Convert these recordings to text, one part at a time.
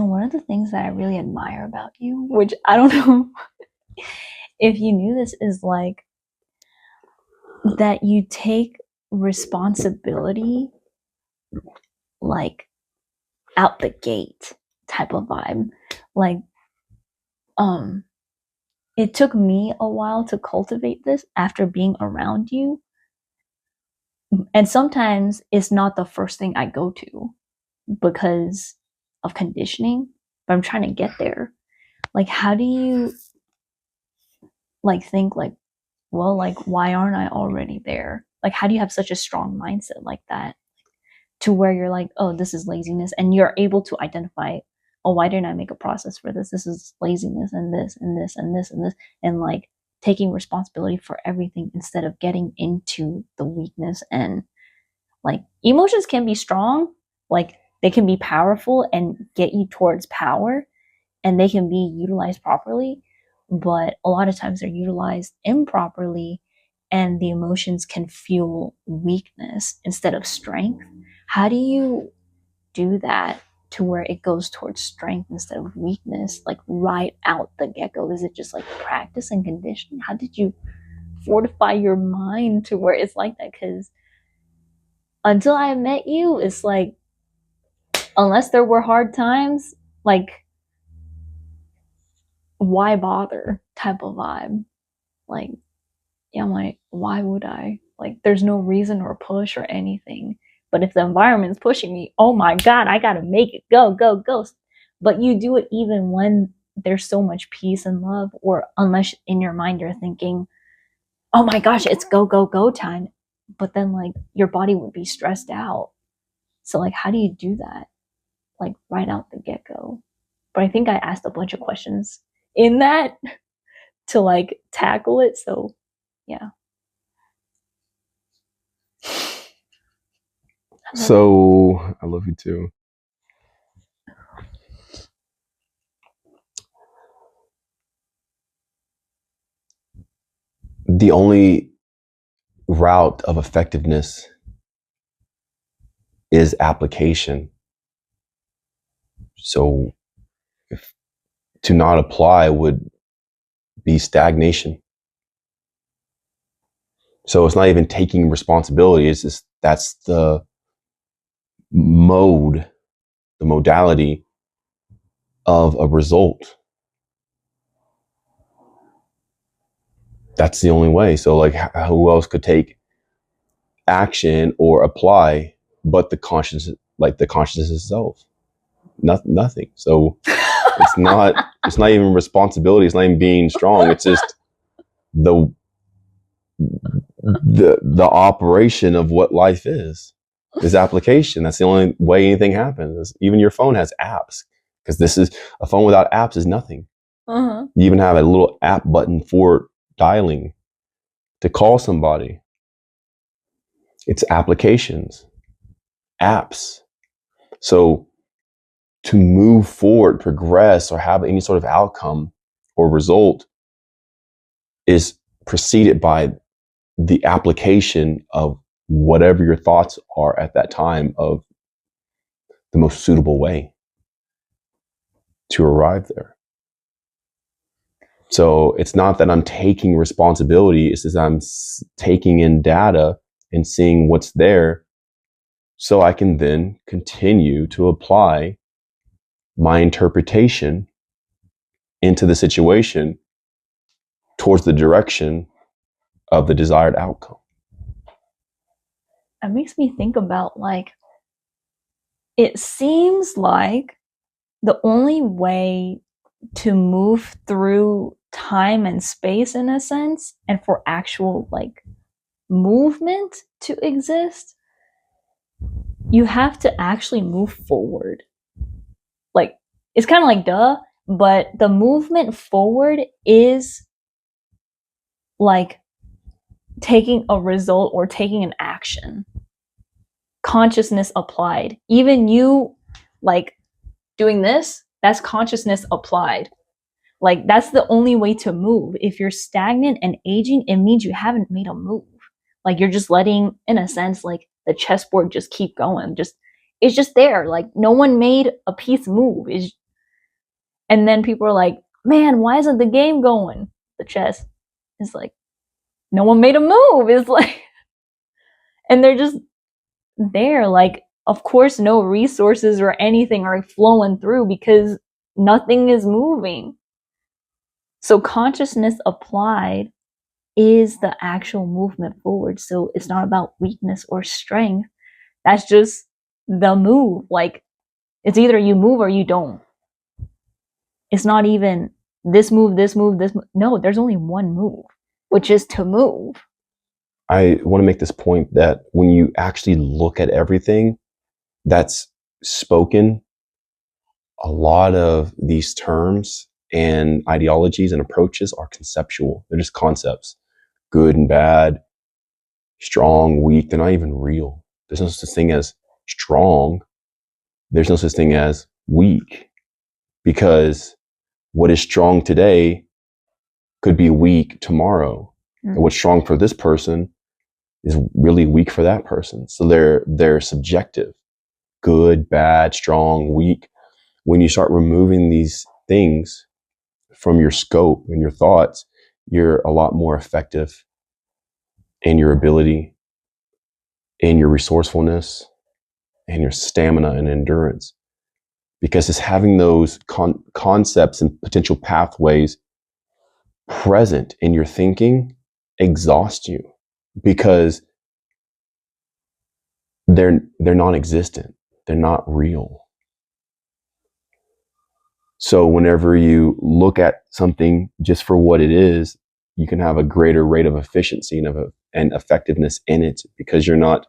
one of the things that I really admire about you, which I don't know if you knew this, is like that you take responsibility like out the gate type of vibe. Like, it took me a while to cultivate this after being around you. And sometimes it's not the first thing I go to because of conditioning, but I'm trying to get there. Like, how do you like think like, well, like, why aren't I already there? Like, how do you have such a strong mindset like that to where you're like, oh, this is laziness, and you're able to identify, oh, why didn't I make a process for this? This is laziness, and this and this and this and this, and like taking responsibility for everything instead of getting into the weakness. And like, emotions can be strong, like they can be powerful and get you towards power, and they can be utilized properly, but a lot of times they're utilized improperly, and the emotions can fuel weakness instead of strength. How do you do that to where it goes towards strength instead of weakness, like right out the get-go? Is it just like practice and conditioning? How did you fortify your mind to where it's like that? Because until I met you, it's like, unless there were hard times, like, why bother type of vibe. Like, yeah, I'm like, why would I? Like, there's no reason or push or anything. But if the environment's pushing me, oh my God, I gotta make it go, go, go. But you do it even when there's so much peace and love, or unless in your mind you're thinking, oh my gosh, it's go, go, go time. But then like your body would be stressed out. So like, how do you do that? Like right out the get-go. But I think I asked a bunch of questions in that to like tackle it. So yeah. So I love you too. The only route of effectiveness is application. So if to not apply would be stagnation. So it's not even taking responsibility. It's just, that's the mode, the modality of a result. That's the only way. So like, who else could take action or apply but the consciousness, like the consciousness itself? Nothing. So it's not even responsibility. It's not even being strong. It's just the operation of what life is application. That's the only way anything happens. Even your phone has apps, because this is a phone without apps is nothing. You even have a little app button for dialing to call somebody. It's applications, apps. So to move forward, progress, or have any sort of outcome or result is preceded by the application of whatever your thoughts are at that time of the most suitable way to arrive there. So it's not that I'm taking responsibility, it's just I'm taking in data and seeing what's there, so I can then continue to apply my interpretation into the situation towards the direction of the desired outcome. It makes me think about, like, it seems like the only way to move through time and space, in a sense, and for actual like movement to exist, you have to actually move forward. Like, it's kind of like duh, but the movement forward is like taking a result or taking an action. Consciousness applied. Even you like doing this, that's consciousness applied. Like, that's the only way to move. If you're stagnant and aging, it means you haven't made a move. Like, you're just letting, in a sense, like the chessboard just keep going. It's just there. Like, no one made a piece move. And then people are like, man, why isn't the game going? The chess is like, no one made a move. It's like, and they're just there. Like, of course, no resources or anything are flowing through because nothing is moving. So consciousness applied is the actual movement forward. So it's not about weakness or strength. That's just the move. Like, it's either you move or you don't. It's not even this move, this move, this move. No, there's only one move, which is to move. I want to make this point that when you actually look at everything that's spoken, a lot of these terms and ideologies and approaches are conceptual. They're just concepts. Good and bad, strong, weak. They're not even real. There's no such thing as strong. There's no such thing as weak, because what is strong today could be weak tomorrow. And what's strong for this person is really weak for that person. So they're subjective. Good, bad, strong, weak. When you start removing these things from your scope and your thoughts, you're a lot more effective in your ability, in your resourcefulness, and your stamina and endurance. Because it's having those concepts and potential pathways present in your thinking exhaust you, because they're non-existent. They're not real. So whenever you look at something just for what it is, you can have a greater rate of efficiency and effectiveness in it, because you're not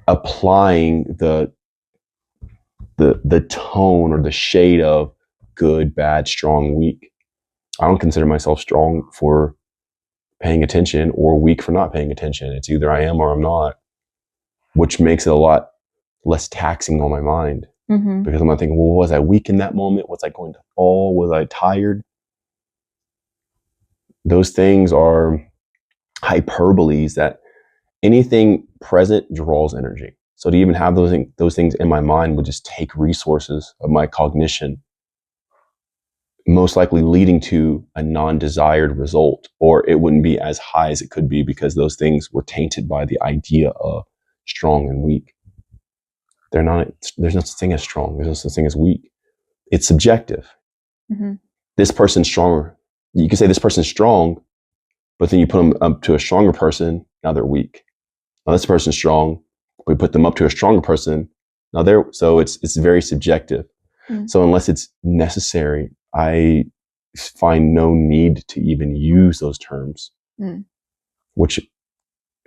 applying the tone or the shade of good, bad, strong, weak. I don't consider myself strong for paying attention or weak for not paying attention. It's either I am or I'm not, which makes it a lot less taxing on my mind. Mm-hmm. Because I'm not thinking, well, was I weak in that moment? Was I going to fall? Was I tired? Those things are hyperboles that anything present draws energy. So to even have those things in my mind would just take resources of my cognition, most likely leading to a non-desired result, or it wouldn't be as high as it could be because those things were tainted by the idea of strong and weak. They're not. There's no such thing as strong. There's no such thing as weak. It's subjective. Mm-hmm. This person's stronger. You can say this person's strong, but then you put them up to a stronger person. Now they're weak. Now this person's strong. We put them up to a stronger person. Now they're, so it's very subjective. Mm-hmm. So unless it's necessary, I find no need to even use those terms, which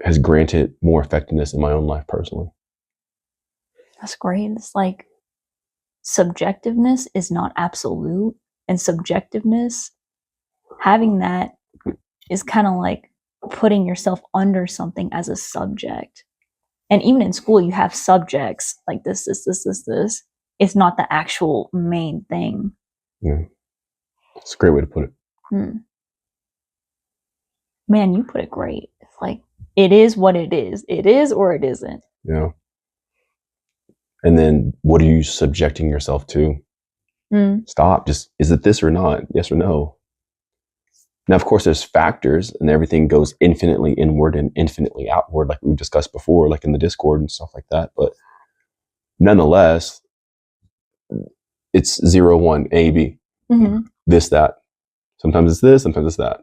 has granted more effectiveness in my own life personally. That's great. It's like subjectiveness is not absolute, and subjectiveness, having that is kind of like putting yourself under something as a subject. And even in school, you have subjects like this. It's not the actual main thing. Yeah. It's a great way to put it. Man, you put it great. It's like, it is what it is. It is or it isn't. Yeah. And then what are you subjecting yourself to? Stop. Just, is it this or not? Yes or no? Now, of course, there's factors, and everything goes infinitely inward and infinitely outward, like we've discussed before, like in the Discord and stuff like that. But nonetheless, it's 0, 1, A, B. Mm-hmm. This, that. Sometimes it's this, sometimes it's that.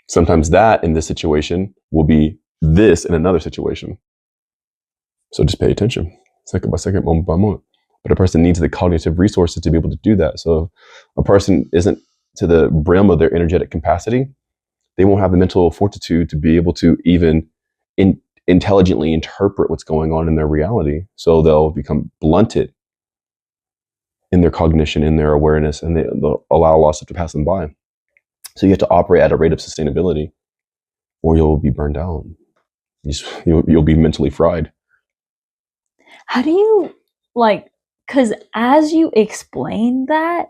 Sometimes that in this situation will be this in another situation. So just pay attention, second by second, moment by moment. But a person needs the cognitive resources to be able to do that. So if a person isn't to the brim of their energetic capacity, they won't have the mental fortitude to be able to even intelligently interpret what's going on in their reality. So they'll become blunted in their cognition, in their awareness, and they'll allow a lot of stuff to pass them by. So you have to operate at a rate of sustainability, or you'll be burned out. You'll be mentally fried. How do you, like, because as you explain that,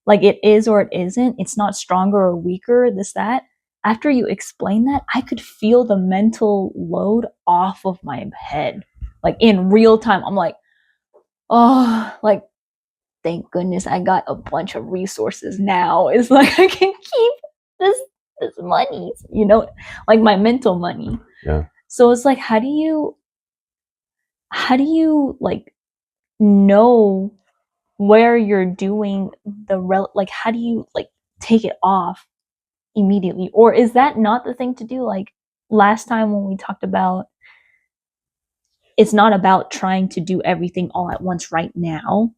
like, it is or it isn't, it's not stronger or weaker, this, that, after you explain that, I could feel the mental load off of my head. Like, in real time, I'm like, oh, like, thank goodness I got a bunch of resources now. It's like I can keep this money, you know, like my mental money. Yeah. So it's like, how do you like know where you're doing like how do you like take it off immediately? Or is that not the thing to do? Like last time when we talked about, it's not about trying to do everything all at once right now,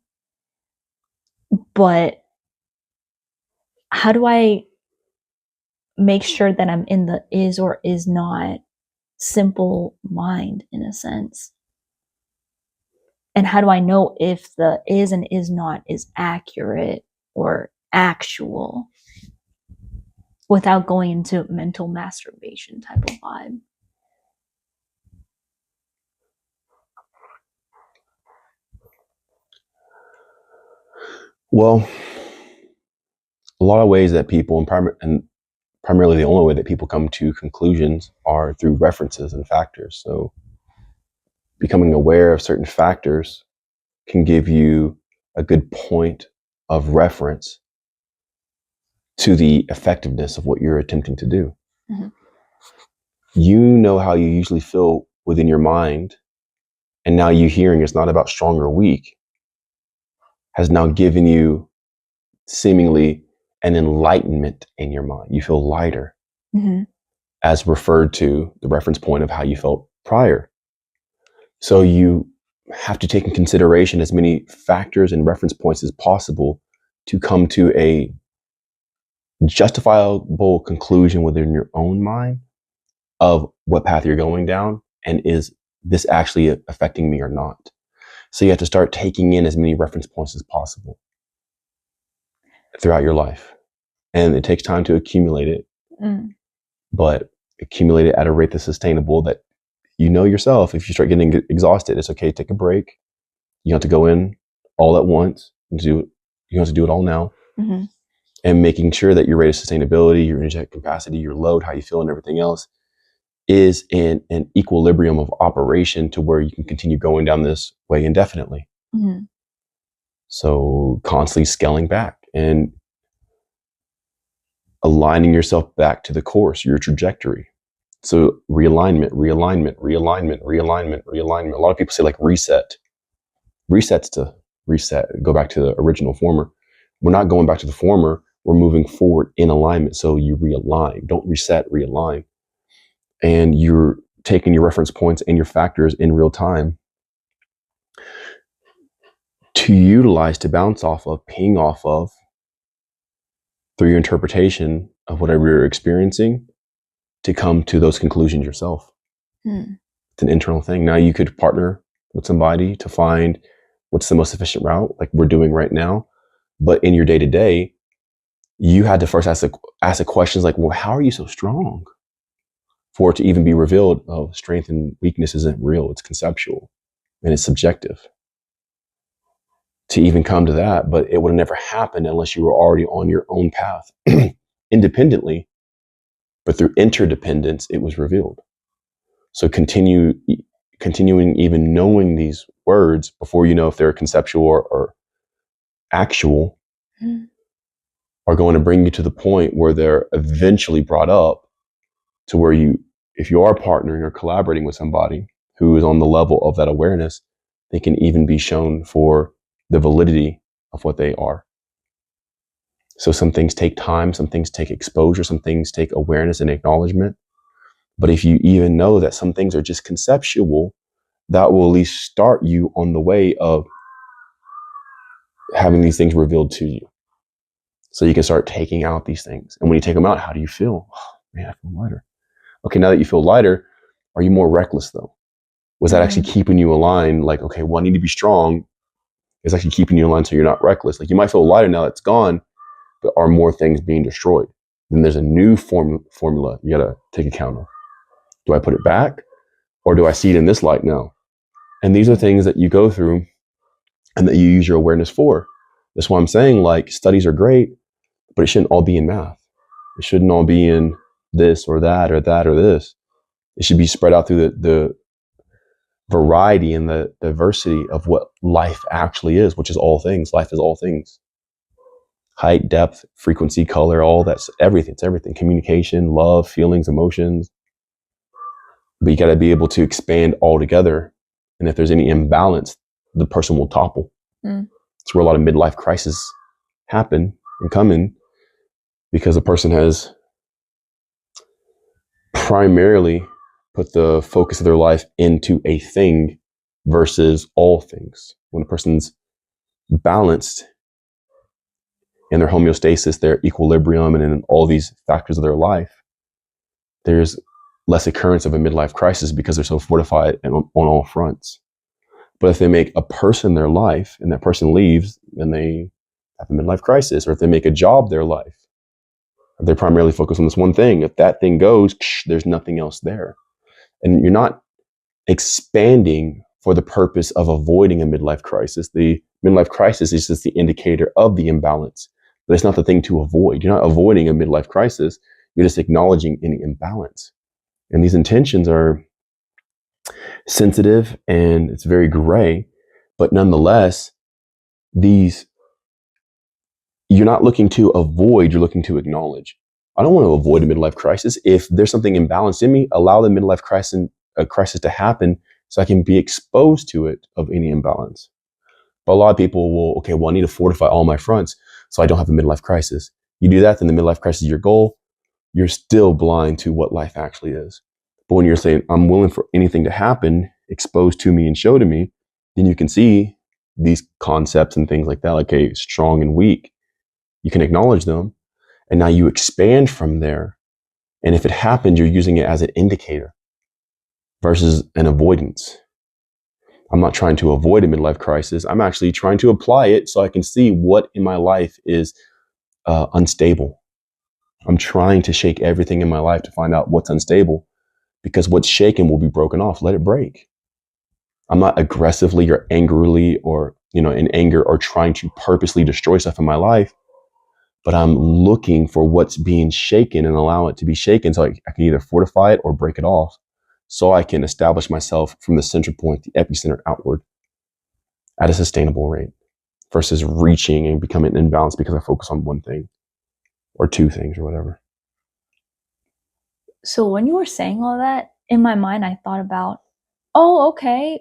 but how do I make sure that I'm in the is or is not simple mind in a sense? And how do I know if the is and is not is accurate or actual without going into mental masturbation type of vibe? Well, a lot of ways that people, and primarily the only way that people come to conclusions are through references and factors. So becoming aware of certain factors can give you a good point of reference to the effectiveness of what you're attempting to do. Mm-hmm. You know how you usually feel within your mind, and now you hearing it's not about strong or weak has now given you seemingly an enlightenment in your mind. You feel lighter, Mm-hmm. as referred to the reference point of how you felt prior. So you have to take in consideration as many factors and reference points as possible to come to a justifiable conclusion within your own mind of what path you're going down, and is this actually affecting me or not. So you have to start taking in as many reference points as possible throughout your life. And it takes time to accumulate it, but accumulate it at a rate that's sustainable, that you know yourself. If you start getting exhausted, it's okay to take a break. You don't have to go in all at once and do it. You don't have to do it all now. Mm-hmm. And making sure that your rate of sustainability, your energetic capacity, your load, how you feel, and everything else is in an equilibrium of operation to where you can continue going down this way indefinitely. Mm-hmm. So constantly scaling back and aligning yourself back to the course, your trajectory. So realignment, realignment, realignment, realignment, realignment. A lot of people say like reset. Resets to reset, go back to the original former. We're not going back to the former. We're moving forward in alignment. So you realign. Don't reset, realign. And you're taking your reference points and your factors in real time to utilize, to bounce off of, ping off of, through your interpretation of whatever you're experiencing, to come to those conclusions yourself. It's an internal thing. Now you could partner with somebody to find what's the most efficient route, like we're doing right now. But in your day to day, you had to first ask the questions like, well, how are you so strong? For it to even be revealed, oh, strength and weakness isn't real. It's conceptual and it's subjective. To even come to that, but it would have never happened unless you were already on your own path independently, but through interdependence, it was revealed. So continuing even knowing these words before you know if they're conceptual or actual, are going to bring you to the point where they're eventually brought up to where you, if you are partnering or collaborating with somebody who is on the level of that awareness, they can even be shown for the validity of what they are. So some things take time, some things take exposure, some things take awareness and acknowledgement. But if you even know that some things are just conceptual, that will at least start you on the way of having these things revealed to you. So you can start taking out these things. And when you take them out, how do you feel? Oh, man, I feel lighter. Okay, now that you feel lighter, are you more reckless though? Was that actually keeping you aligned? Like, okay, well, I need to be strong. It's actually keeping you aligned so you're not reckless. Like you might feel lighter now that it's gone, but are more things being destroyed? Then there's a new formula you got to take account of. Do I put it back, or do I see it in this light now? And these are things that you go through and that you use your awareness for. That's why I'm saying, like, studies are great, but it shouldn't all be in math. It shouldn't all be in this or that or that or this. It should be spread out through the variety and the diversity of what life actually is, which is all things. Life is all things. Height, depth, frequency, color, all that's everything. It's everything. Communication, love, feelings, emotions. But you got to be able to expand all together. And if there's any imbalance, the person will topple. It's where a lot of midlife crises happen and come in, because a person has primarily put the focus of their life into a thing versus all things. When a person's balanced in their homeostasis, their equilibrium, and in all these factors of their life, there's less occurrence of a midlife crisis because they're so fortified on all fronts. But if they make a person their life and that person leaves, then they have a midlife crisis. Or if they make a job their life, they're primarily focused on this one thing. If that thing goes, there's nothing else there. And you're not expanding for the purpose of avoiding a midlife crisis. The midlife crisis is just the indicator of the imbalance, but it's not the thing to avoid. You're not avoiding a midlife crisis. You're just acknowledging any imbalance. And these intentions are sensitive and it's very gray, but nonetheless, you're not looking to avoid, you're looking to acknowledge. I don't want to avoid a midlife crisis. If there's something imbalanced in me, allow the midlife crisis to happen so I can be exposed to it of any imbalance. But a lot of people will, I need to fortify all my fronts so I don't have a midlife crisis. You do that, then the midlife crisis is your goal. You're still blind to what life actually is. But when you're saying, I'm willing for anything to happen, exposed to me and show to me, then you can see these concepts and things like that, like strong and weak. You can acknowledge them, and now you expand from there. And if it happens, you're using it as an indicator versus an avoidance. I'm not trying to avoid a midlife crisis. I'm actually trying to apply it so I can see what in my life is unstable. I'm trying to shake everything in my life to find out what's unstable, because what's shaken will be broken off. Let it break. I'm not aggressively or angrily or, in anger or trying to purposely destroy stuff in my life, but I'm looking for what's being shaken and allow it to be shaken so I can either fortify it or break it off, so I can establish myself from the center point, the epicenter, outward at a sustainable rate versus reaching and becoming imbalanced because I focus on one thing or two things or whatever. So when you were saying all that, in my mind, I thought about,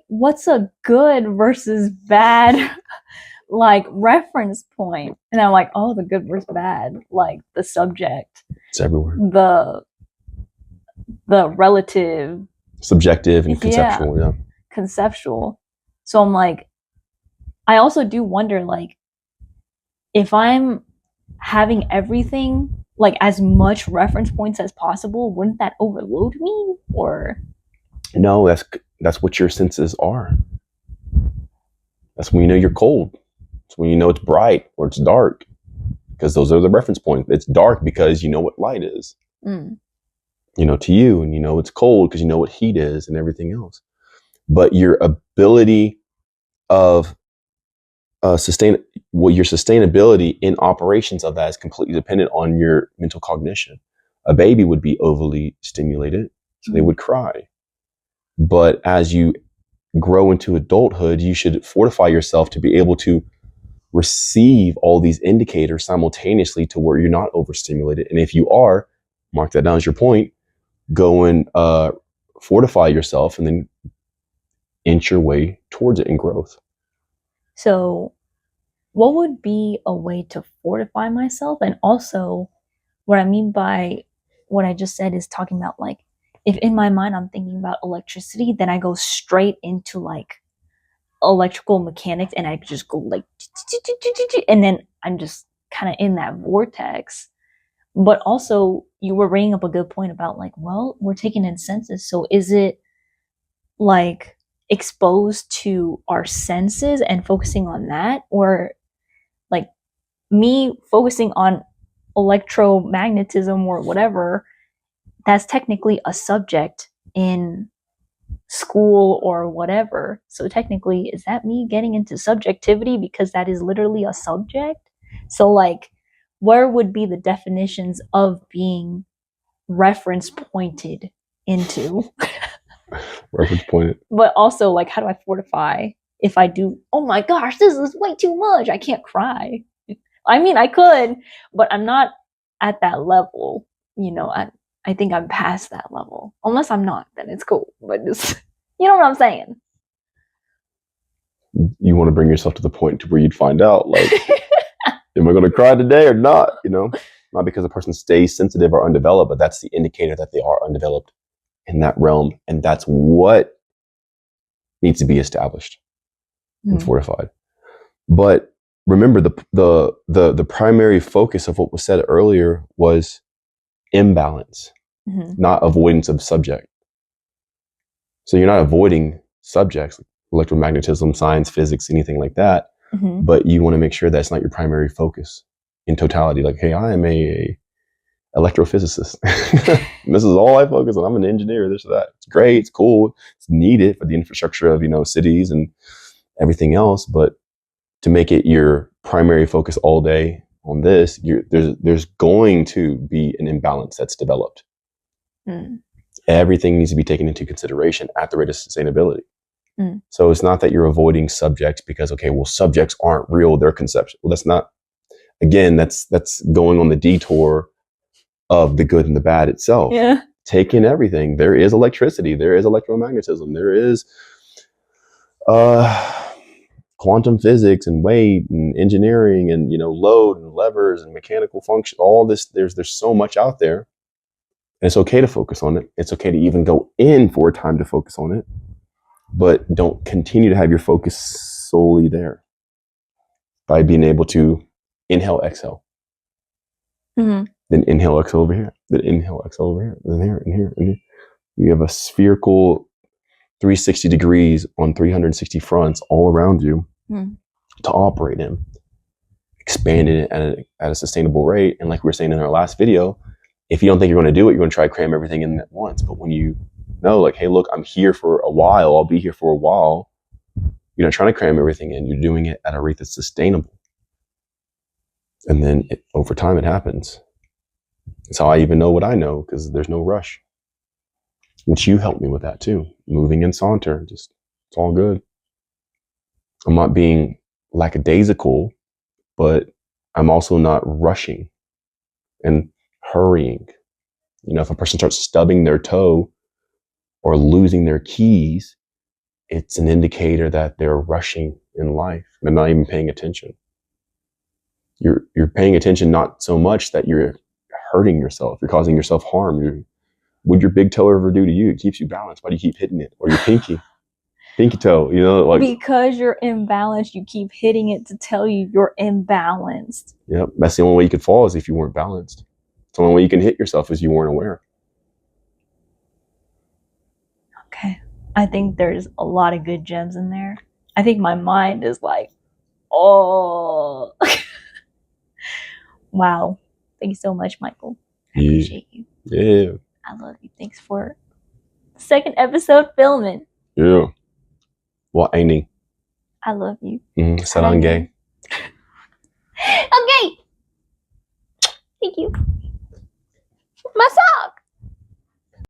what's a good versus bad reference point? And I'm like, the good versus bad, like the subject. It's everywhere. The relative. Subjective and conceptual, yeah. Conceptual. So I'm like, I also do wonder, if I'm having everything, as much reference points as possible, wouldn't that overload me? Or no, that's what your senses are. That's when you know you're cold. It's when you know it's bright or it's dark, because those are the reference points. It's dark because you know what light is, to you, and it's cold because you know what heat is and everything else. But your ability of your sustainability in operations of that is completely dependent on your mental cognition. A baby would be overly stimulated, so they would cry. But as you grow into adulthood, you should fortify yourself to be able to receive all these indicators simultaneously to where you're not overstimulated. And if you are, mark that down as your point, go and fortify yourself and then inch your way towards it in growth. So what would be a way to fortify myself? And also, what I mean by what I just said is talking about, if in my mind I'm thinking about electricity, then I go straight into electrical mechanics and I just go and then I'm just kind of in that vortex. But also, you were bringing up a good point about we're taking in senses. So is it exposed to our senses and focusing on that, or me focusing on electromagnetism or whatever, that's technically a subject in school or whatever. So technically, is that me getting into subjectivity because that is literally a subject? So where would be the definitions of being reference pointed into? Reference point. But also, like, how do I fortify if I do, oh my gosh, this is way too much. I can't cry. I mean, I could, but I'm not at that level. I think I'm past that level. Unless I'm not, then it's cool. But just, you know what I'm saying? You want to bring yourself to the point to where you'd find out, like, am I going to cry today or not? Not because a person stays sensitive or undeveloped, but that's the indicator that they are undeveloped in that realm. And that's what needs to be established and fortified. But remember, the primary focus of what was said earlier was imbalance, not avoidance of subject. So you're not avoiding subjects, electromagnetism, science, physics, anything like that. But you want to make sure that's not your primary focus in totality. Like, hey, I am a electrophysicist. This is all I focus on. I'm an engineer, this or that. It's great, it's cool, it's needed for the infrastructure of cities and everything else. But to make it your primary focus all day on this, there's going to be an imbalance that's developed. Everything needs to be taken into consideration at the rate of sustainability. So it's not that you're avoiding subjects because, okay, well, subjects aren't real, they're conceptual. Well, that's not, again, that's going on the detour of the good and the bad itself. Yeah. Take in everything. There is electricity, there is electromagnetism, there is quantum physics and weight and engineering and load and levers and mechanical function, all this. There's so much out there, and it's okay to focus on it. It's okay to even go in for a time to focus on it, but don't continue to have your focus solely there. By being able to inhale, exhale, then inhale, exhale over here, then inhale, exhale over here, then here and here and here. You have a spherical 360 degrees on 360 fronts all around you to operate in, expanding it at a sustainable rate. And like we were saying in our last video, if you don't think you're going to do it, you're going to try to cram everything in at once. But when you know, like, hey, look, I'm here for a while, I'll be here for a while, you're not trying to cram everything in, you're doing it at a rate that's sustainable. And then over time it happens. That's how I even know what I know, because there's no rush. Which you helped me with that too. Moving and saunter, it's all good. I'm not being lackadaisical, but I'm also not rushing and hurrying. If a person starts stubbing their toe or losing their keys, it's an indicator that they're rushing in life. They're not even paying attention. You're paying attention not so much that you're hurting yourself, you're causing yourself harm. What'd your big toe ever do to you? It keeps you balanced. Why do you keep hitting it? Or your pinky toe, like, because you're imbalanced, you keep hitting it to tell you you're imbalanced. Yep, that's the only way you could fall, is if you weren't balanced. It's the only way you can hit yourself is you weren't aware. Okay, I think there's a lot of good gems in there. I think my mind is like, oh. Wow. Thank you so much, Michael. I appreciate you. Yeah. I love you. Thanks for the second episode filming. Yeah. Well, Aini. I love you. Sarangay. Okay. Thank you. My sock.